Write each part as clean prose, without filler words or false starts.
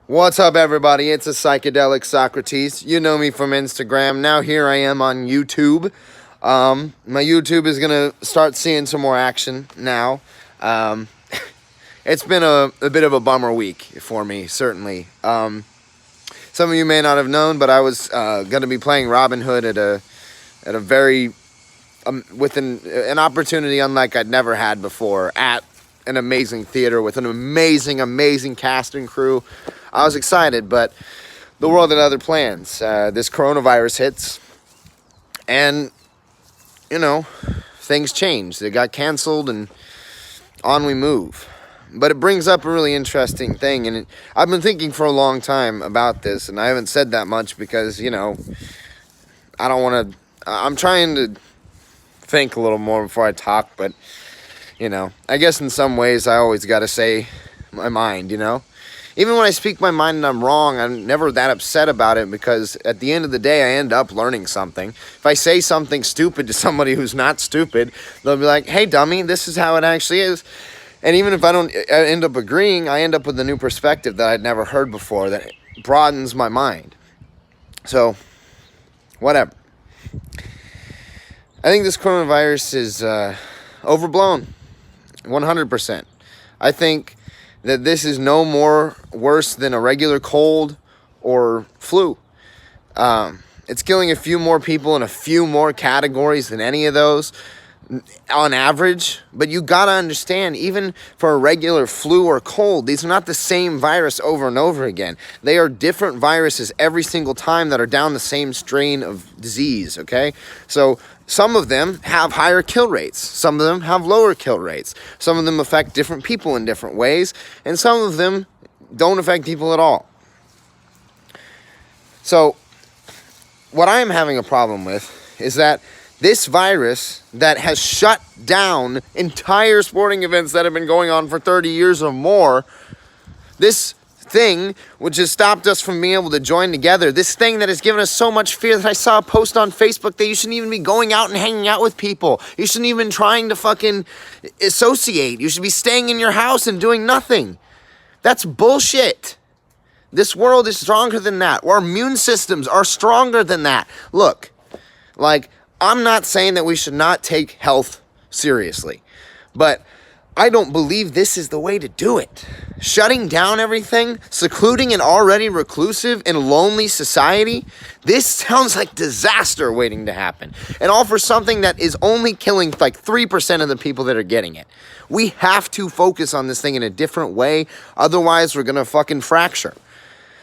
What's up, everybody? It's a Psychedelic Socrates. You know me from Instagram. Now here I am on YouTube. My YouTube is going to start seeing some more action now. It's been a bit of a bummer week for me, certainly. Some of you may not have known, but I was going to be playing Robin Hood at a very with an opportunity unlike I'd never had before at an amazing theater with an amazing cast and crew. I was excited, but the world had other plans. This coronavirus hits, and, you know, things changed. They got canceled, and on we move. But it brings up a really interesting thing, and I've been thinking for a long time about this, and I haven't said that much because, you know, I don't want to... I'm trying to think a little more before I talk, but, you know, I guess in some ways I always got to say my mind, you know? Even when I speak my mind and I'm wrong, I'm never that upset about it because at the end of the day, I end up learning something. If I say something stupid to somebody who's not stupid, they'll be like, hey, dummy, this is how it actually is. And even if I don't end up agreeing, I end up with a new perspective that I'd never heard before that broadens my mind. So, whatever. I think this coronavirus is overblown, 100%. I think that this is no more worse than a regular cold or flu. It's killing a few more people in a few more categories than any of those on average. But you gotta understand, even for a regular flu or cold, these are not the same virus over and over again. They are different viruses every single time that are down the same strain of disease, okay? So some of them have higher kill rates. Some of them have lower kill rates. Some of them affect different people in different ways. And some of them don't affect people at all. So what I am having a problem with is that this virus that has shut down entire sporting events that have been going on for 30 years or more, this thing which has stopped us from being able to join together, this thing that has given us so much fear that I saw a post on Facebook that you shouldn't even be going out and hanging out with people. You shouldn't even trying to fucking associate. You should be staying in your house and doing nothing. That's bullshit. This world is stronger than that. Our immune systems are stronger than that. Look, like, I'm not saying that we should not take health seriously, but I don't believe this is the way to do it. Shutting down everything, secluding an already reclusive and lonely society, this sounds like disaster waiting to happen. And all for something that is only killing like 3% of the people that are getting it. We have to focus on this thing in a different way, otherwise we're gonna fucking fracture.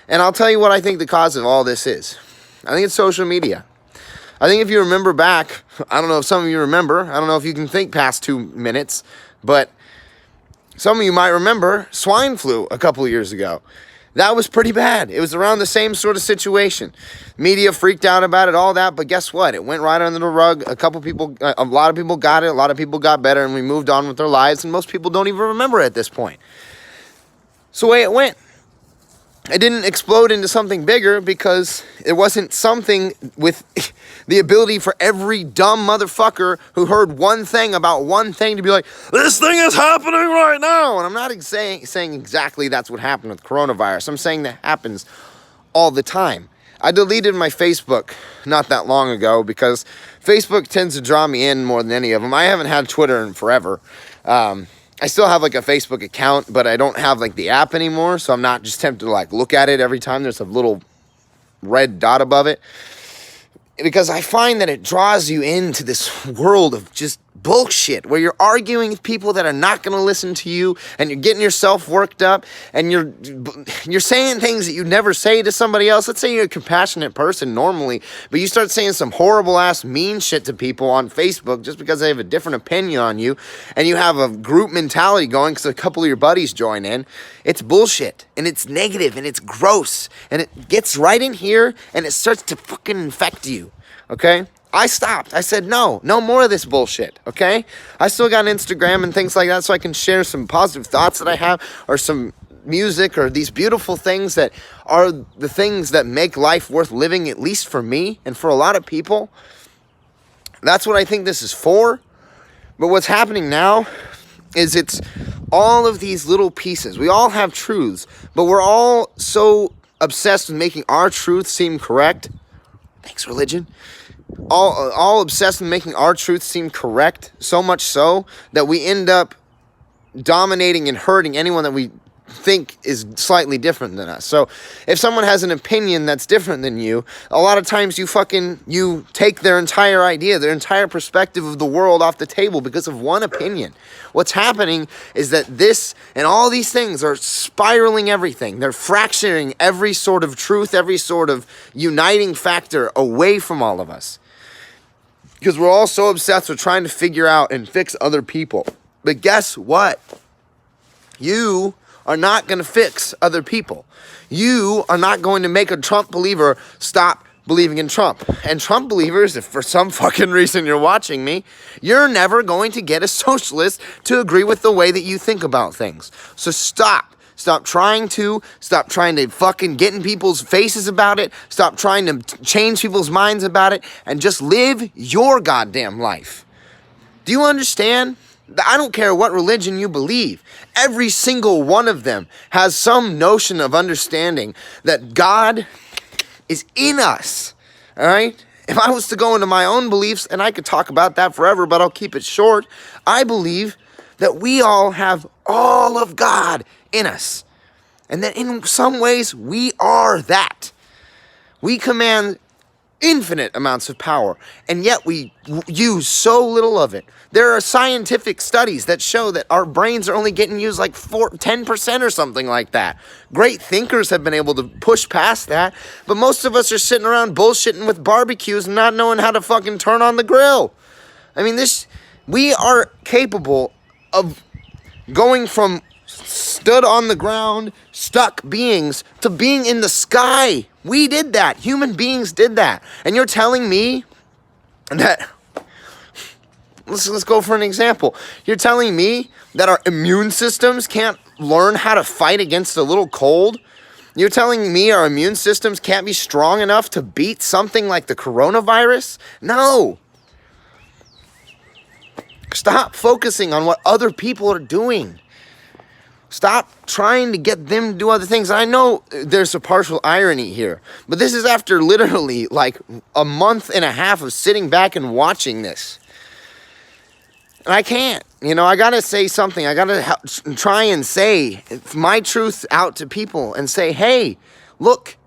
And I'll tell you what I think the cause of all this is. I think it's social media. I think if you remember back, I don't know if some of you remember, I don't know if you can think past 2 minutes, but some of you might remember swine flu a couple of years ago. That was pretty bad. It was around the same sort of situation. Media freaked out about it, all that, but guess what? It went right under the rug. A lot of people got it, a lot of people got better, and we moved on with their lives, and most people don't even remember it at this point. It's the way it went. It didn't explode into something bigger because it wasn't something with the ability for every dumb motherfucker who heard one thing about one thing to be like, this thing is happening right now. And I'm not saying exactly that's what happened with coronavirus. I'm saying that happens all the time. I deleted my Facebook not that long ago because Facebook tends to draw me in more than any of them. I haven't had Twitter in forever. I still have like a Facebook account, but I don't have like the app anymore, so I'm not just tempted to like look at it every time there's a little red dot above it. Because I find that it draws you into this world of just bullshit where you're arguing with people that are not going to listen to you, and you're getting yourself worked up, and you're saying things that you'd never say to somebody else. Let's say you're a compassionate person normally, but you start saying some horrible ass mean shit to people on Facebook just because they have a different opinion on you, and you have a group mentality going because a couple of your buddies join in. It's bullshit, and it's negative, and it's gross, and it gets right in here, and it starts to fucking infect you, okay? I stopped. I said, no more of this bullshit, okay? I still got Instagram and things like that so I can share some positive thoughts that I have, or some music, or these beautiful things that are the things that make life worth living, at least for me and for a lot of people. That's what I think this is for. But what's happening now is it's all of these little pieces. We all have truths, but we're all so obsessed with making our truth seem correct. Thanks, religion. All obsessed with making our truth seem correct, so much so that we end up dominating and hurting anyone that we think is slightly different than us. So if someone has an opinion that's different than you, a lot of times you take their entire idea, their entire perspective of the world off the table because of one opinion. What's happening is that this and all these things are spiraling everything. They're fracturing every sort of truth, every sort of uniting factor away from all of us. Because we're all so obsessed with trying to figure out and fix other people. But guess what? You are not going to fix other people. You are not going to make a Trump believer stop believing in Trump. And Trump believers, if for some fucking reason you're watching me, you're never going to get a socialist to agree with the way that you think about things. So stop. Stop trying to fucking get in people's faces about it. Stop trying to change people's minds about it. And just live your goddamn life. Do you understand? I don't care what religion you believe. Every single one of them has some notion of understanding that God is in us. All right? If I was to go into my own beliefs, and I could talk about that forever, but I'll keep it short, I believe that we all have all of God in us. And that in some ways, we are that. We command infinite amounts of power, and yet we use so little of it. There are scientific studies that show that our brains are only getting used like 10% or something like that. Great thinkers have been able to push past that, but most of us are sitting around bullshitting with barbecues and not knowing how to fucking turn on the grill. I mean, we are capable of going from stood on the ground, stuck beings, to being in the sky. We did that. Human beings did that. And you're telling me that, let's go for an example. You're telling me that our immune systems can't learn how to fight against a little cold? You're telling me our immune systems can't be strong enough to beat something like the coronavirus? No. Stop focusing on what other people are doing. Stop trying to get them to do other things. I know there's a partial irony here, but this is after literally like a month and a half of sitting back and watching this. And I can't. I got to say something. I got to try and say my truth out to people and say, hey, look,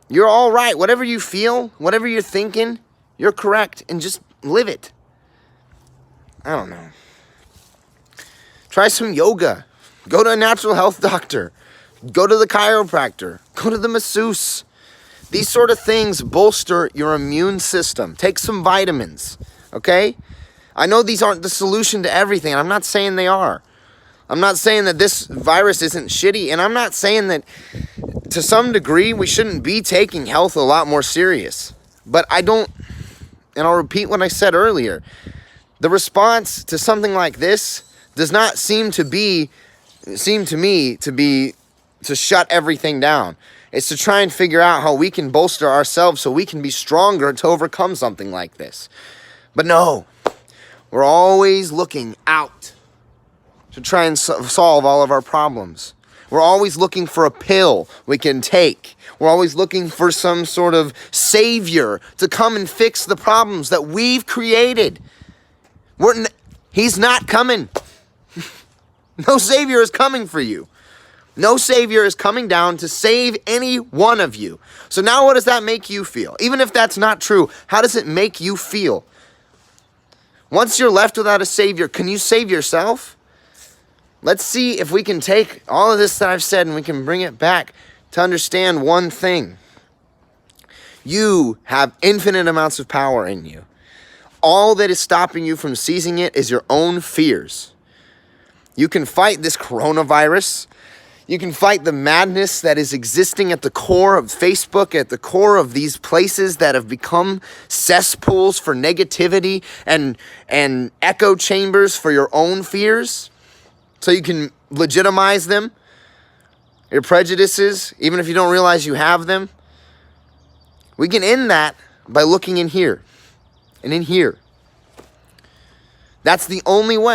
you're all right. Whatever you feel, whatever you're thinking, you're correct, and just live it. I don't know. Try some yoga. Go to a natural health doctor. Go to the chiropractor. Go to the masseuse. These sort of things bolster your immune system. Take some vitamins, okay? I know these aren't the solution to everything. I'm not saying they are. I'm not saying that this virus isn't shitty. And I'm not saying that to some degree we shouldn't be taking health a lot more serious. But I don't, and I'll repeat what I said earlier. The response to something like this does not seem to me to shut everything down. It's to try and figure out how we can bolster ourselves so we can be stronger to overcome something like this. But no, we're always looking out to try and solve all of our problems. We're always looking for a pill we can take. We're always looking for some sort of savior to come and fix the problems that we've created. He's not coming. No savior is coming for you. No savior is coming down to save any one of you. So now what does that make you feel? Even if that's not true, how does it make you feel? Once you're left without a savior, can you save yourself? Let's see if we can take all of this that I've said and we can bring it back to understand one thing. You have infinite amounts of power in you. All that is stopping you from seizing it is your own fears. You can fight this coronavirus. You can fight the madness that is existing at the core of Facebook, at the core of these places that have become cesspools for negativity and echo chambers for your own fears. So you can legitimize them, your prejudices, even if you don't realize you have them. We can end that by looking in here and in here. That's the only way.